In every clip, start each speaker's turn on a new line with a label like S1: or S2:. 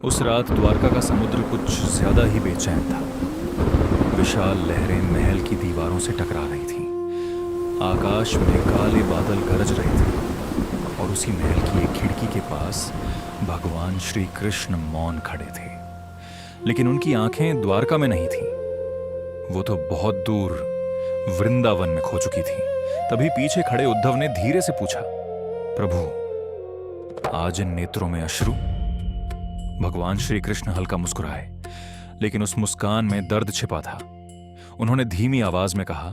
S1: उस रात द्वारका का समुद्र कुछ ज्यादा ही बेचैन था। विशाल लहरें महल की दीवारों से टकरा रही थीं। आकाश में काले बादल गरज रहे थे और उसी महल की एक खिड़की के पास भगवान श्री कृष्ण मौन खड़े थे। लेकिन उनकी आंखें द्वारका में नहीं थीं। वो तो बहुत दूर वृंदावन में खो चुकी थीं। तभी पीछे खड़े उद्धव ने धीरे से पूछा, प्रभु, आज इन नेत्रों में अश्रु? भगवान श्री कृष्ण हल्का मुस्कुराए, लेकिन उस मुस्कान में दर्द छिपा था। उन्होंने धीमी आवाज में कहा,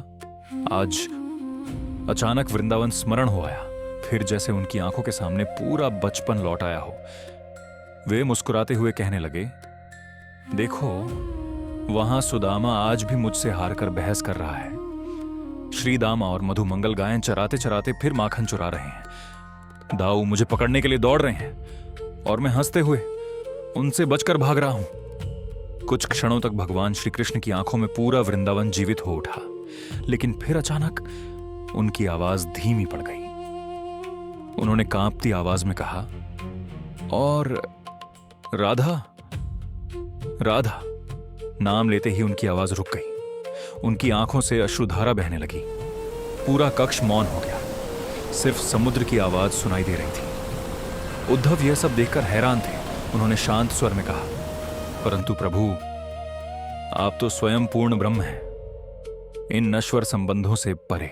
S1: आज अचानक वृंदावन स्मरण हो आया, फिर जैसे उनकी आंखों के सामने पूरा बचपन लौट आया हो। वे मुस्कुराते हुए कहने लगे, देखो, वहां सुदामा आज भी मुझसे हारकर बहस कर रहा है। श्रीदामा और मधुमंगल गायें चराते चराते फिर माखन चुरा रहे हैं। दाऊ मुझे पकड़ने के लिए दौड़ रहे हैं और मैं हंसते हुए उनसे बचकर भाग रहा हूं। कुछ क्षणों तक भगवान श्री कृष्ण की आंखों में पूरा वृंदावन जीवित हो उठा, लेकिन फिर अचानक उनकी आवाज धीमी पड़ गई। उन्होंने कांपती आवाज में कहा, और राधा? राधा? नाम लेते ही उनकी आवाज रुक गई। उनकी आंखों से अश्रुधारा बहने लगी। पूरा कक्ष मौन हो गया। सिर्फ समुद्र की आवाज सुनाई दे रही थी। उद्धव यह सब देखकर हैरान थे। उन्होंने शांत स्वर में कहा, परंतु प्रभु, आप तो स्वयं पूर्ण ब्रह्म हैं, इन नश्वर संबंधों से परे।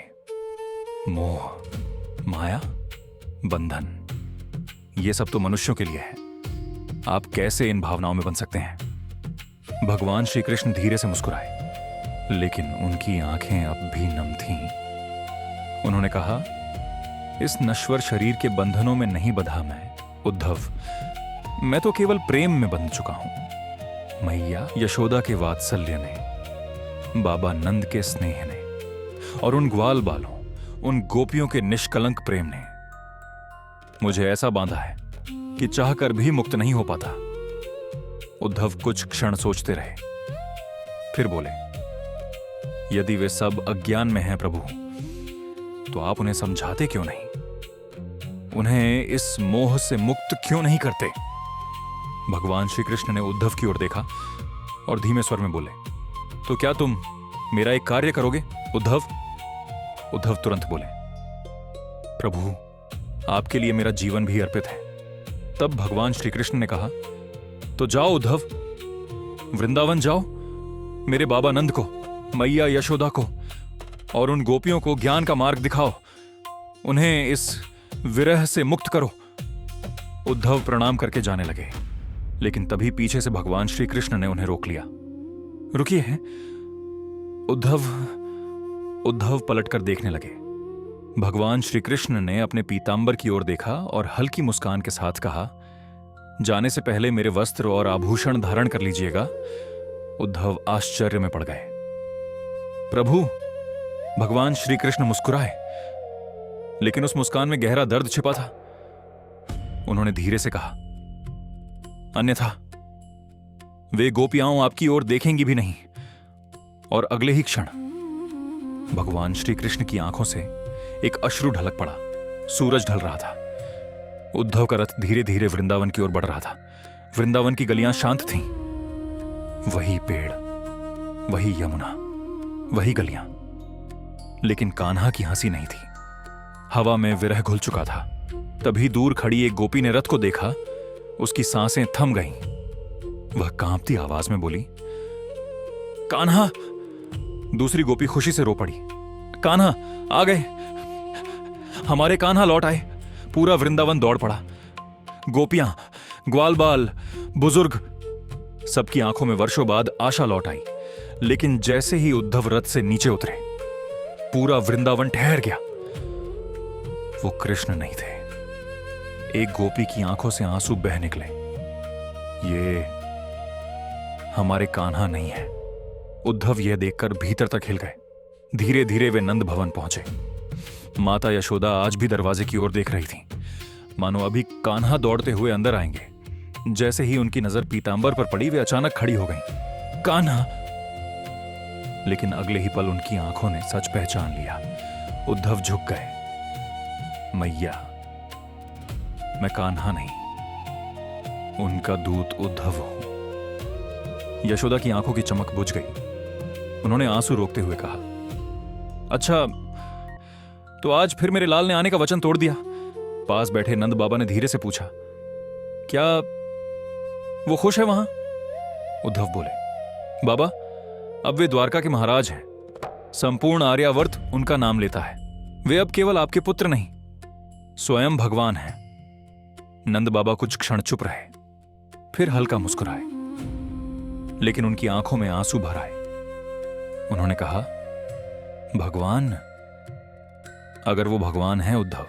S1: मोह, माया, बंधन, ये सब तो मनुष्यों के लिए है। आप कैसे इन भावनाओं में बन सकते हैं? भगवान श्री कृष्ण धीरे से मुस्कुराए, लेकिन उनकी आंखें अब भी नम थीं। उन्होंने कहा, इस नश्वर शरीर के बंधनों में नहीं बंधा मैं, उद्धव। मैं तो केवल प्रेम में बंध चुका हूं। मैया यशोदा के वात्सल्य ने, बाबा नंद के स्नेह ने, और उन ग्वाल बालों, उन गोपियों के निष्कलंक प्रेम ने मुझे ऐसा बांधा है कि चाहकर भी मुक्त नहीं हो पाता। उद्धव कुछ क्षण सोचते रहे, फिर बोले, यदि वे सब अज्ञान में हैं प्रभु, तो आप उन्हें समझाते क्यों नहीं? उन्हें इस मोह से मुक्त क्यों नहीं करते? भगवान श्री कृष्ण ने उद्धव की ओर देखा और धीमे स्वर में बोले, तो क्या तुम मेरा एक कार्य करोगे, उद्धव? उद्धव तुरंत बोले, प्रभु, आपके लिए मेरा जीवन भी अर्पित है। तब भगवान श्री कृष्ण ने कहा, तो जाओ उद्धव, वृंदावन जाओ, मेरे बाबा नंद को, मैया यशोदा को और उन गोपियों को ज्ञान का मार्ग दिखाओ। उन्हें इस विरह से मुक्त करो। उद्धव प्रणाम करके जाने लगे, लेकिन तभी पीछे से भगवान श्री कृष्ण ने उन्हें रोक लिया। रुकिए, उद्धव पलटकर देखने लगे। भगवान श्री कृष्ण ने अपने पीतांबर की ओर देखा और हल्की मुस्कान के साथ कहा, जाने से पहले मेरे वस्त्र और आभूषण धारण कर लीजिएगा। उद्धव आश्चर्य में पड़ गए। प्रभु, भगवान श्री कृष्ण मुस्कुराए, लेकिन उस मुस्कान में गहरा दर्द छिपा था। उन्होंने धीरे से कहा, अन्यथा वे गोपियां आपकी ओर देखेंगी भी नहीं। और अगले ही क्षण भगवान श्री कृष्ण की आंखों से एक अश्रु ढलक पड़ा। सूरज ढल रहा था। उद्धव का रथ धीरे धीरे वृंदावन की ओर बढ़ रहा था। वृंदावन की गलियां शांत थीं। वही पेड़, वही यमुना, वही गलियां, लेकिन कान्हा की हंसी नहीं थी। हवा में विरह घुल चुका था। तभी दूर खड़ी एक गोपी ने रथ को देखा। उसकी सांसें थम गईं। वह कांपती आवाज में बोली, कान्हा! दूसरी गोपी खुशी से रो पड़ी, कान्हा आ गए, हमारे कान्हा लौट आए। पूरा वृंदावन दौड़ पड़ा। गोपियां, ग्वालबाल, बुजुर्ग, सबकी आंखों में वर्षों बाद आशा लौट आई। लेकिन जैसे ही उद्धव रथ से नीचे उतरे, पूरा वृंदावन ठहर गया। वो कृष्ण नहीं थे। एक गोपी की आंखों से आंसू बह निकले। ये हमारे कान्हा नहीं है। उद्धव यह देखकर भीतर तक हिल गए। धीरे धीरे वे नंद भवन पहुंचे। माता यशोदा आज भी दरवाजे की ओर देख रही थी, मानो अभी कान्हा दौड़ते हुए अंदर आएंगे। जैसे ही उनकी नजर पीतांबर पर पड़ी, वे अचानक खड़ी हो गईं। कान्हा! लेकिन अगले ही पल उनकी आंखों ने सच पहचान लिया। उद्धव झुक गए। मैया, मैं कान्हा नहीं, उनका दूत उद्धव हूं। यशोदा की आंखों की चमक बुझ गई। उन्होंने आंसू रोकते हुए कहा, अच्छा, तो आज फिर मेरे लाल ने आने का वचन तोड़ दिया? पास बैठे नंद बाबा ने धीरे से पूछा, क्या वो खुश है वहां? उद्धव बोले, बाबा, अब वे द्वारका के महाराज हैं। संपूर्ण आर्यावर्त उनका नाम लेता है। वे अब केवल आपके पुत्र नहीं, स्वयं भगवान हैं। नंद बाबा कुछ क्षण चुप रहे, फिर हल्का मुस्कुराए, लेकिन उनकी आंखों में आंसू भर आए। उन्होंने कहा, भगवान? अगर वो भगवान है उद्धव,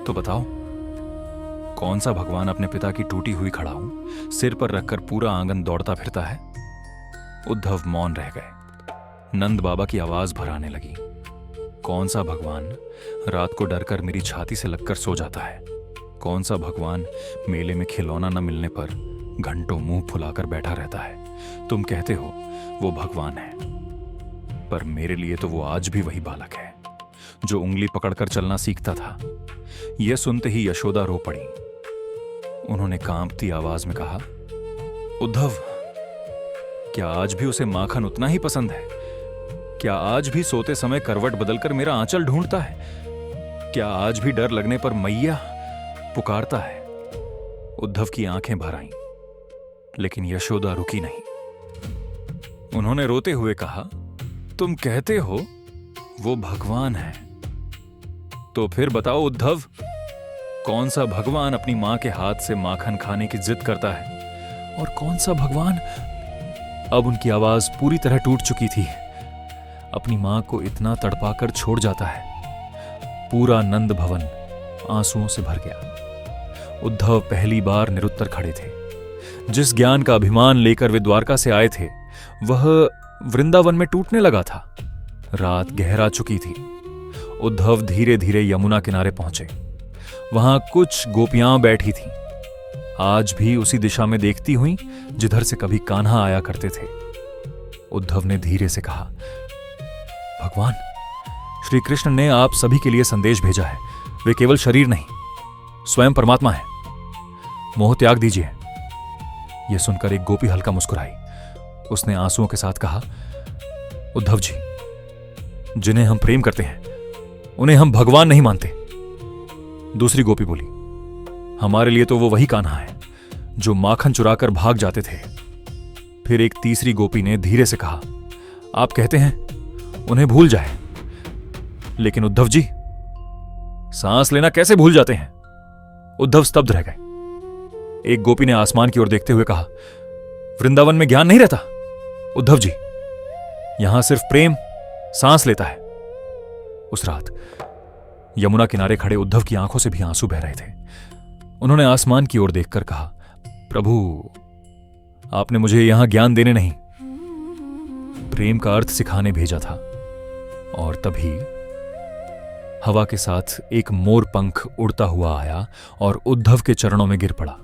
S1: तो बताओ, कौन सा भगवान अपने पिता की टूटी हुई खड़ाऊ सिर पर रखकर पूरा आंगन दौड़ता फिरता है? उद्धव मौन रह गए। नंद बाबा की आवाज भर आने लगी, कौन सा भगवान रात को डरकर मेरी छाती से लगकर सो जाता है? कौन सा भगवान मेले में खिलौना न मिलने पर घंटों मुंह फुलाकर बैठा रहता है? तुम कहते हो वो भगवान है, पर मेरे लिए तो वो आज भी वही बालक है जो उंगली पकड़कर चलना सीखता था। यह सुनते ही यशोदा रो पड़ी। उन्होंने कांपती आवाज में कहा, उद्धव, क्या आज भी उसे माखन उतना ही पसंद है? क्या आज भी सोते समय करवट बदलकर मेरा आंचल ढूंढता है? क्या आज भी डर लगने पर मैया पुकारता है? उद्धव की आंखें भर आईं, लेकिन यशोदा रुकी नहीं। उन्होंने रोते हुए कहा, तुम कहते हो वो भगवान है, तो फिर बताओ उद्धव, कौन सा भगवान अपनी मां के हाथ से माखन खाने की जिद करता है? और कौन सा भगवान, अब उनकी आवाज पूरी तरह टूट चुकी थी, अपनी मां को इतना तड़पाकर छोड़ जाता है? पूरा नंद भवन आंसुओं से भर गया। उद्धव पहली बार निरुत्तर खड़े थे। जिस ज्ञान का अभिमान लेकर वे द्वारका से आए थे, वह वृंदावन में टूटने लगा था। रात गहरा चुकी थी। उद्धव धीरे धीरे यमुना किनारे पहुंचे। वहां कुछ गोपियां बैठी थीं, आज भी उसी दिशा में देखती हुई जिधर से कभी कान्हा आया करते थे। उद्धव ने धीरे से कहा, भगवान, श्री कृष्ण ने आप सभी के लिए संदेश भेजा है। वे केवल शरीर नहीं, स्वयं परमात्मा है। मोह त्याग दीजिए। यह सुनकर एक गोपी हल्का मुस्कुराई। उसने आंसुओं के साथ कहा, उद्धव जी, जिन्हें हम प्रेम करते हैं उन्हें हम भगवान नहीं मानते। दूसरी गोपी बोली, हमारे लिए तो वो वही कान्हा है जो माखन चुराकर भाग जाते थे। फिर एक तीसरी गोपी ने धीरे से कहा, आप कहते हैं उन्हें भूल जाए, लेकिन उद्धव जी, सांस लेना कैसे भूल जाते हैं? उद्धव स्तब्ध रह गए। एक गोपी ने आसमान की ओर देखते हुए कहा, वृंदावन में ज्ञान नहीं रहता उद्धव जी, यहां सिर्फ प्रेम सांस लेता है। उस रात यमुना किनारे खड़े उद्धव की आंखों से भी आंसू बह रहे थे। उन्होंने आसमान की ओर देखकर कहा, प्रभु, आपने मुझे यहां ज्ञान देने नहीं, प्रेम का अर्थ सिखाने भेजा था। और तभी हवा के साथ एक मोर पंख उड़ता हुआ आया और उद्धव के चरणों में गिर पड़ा।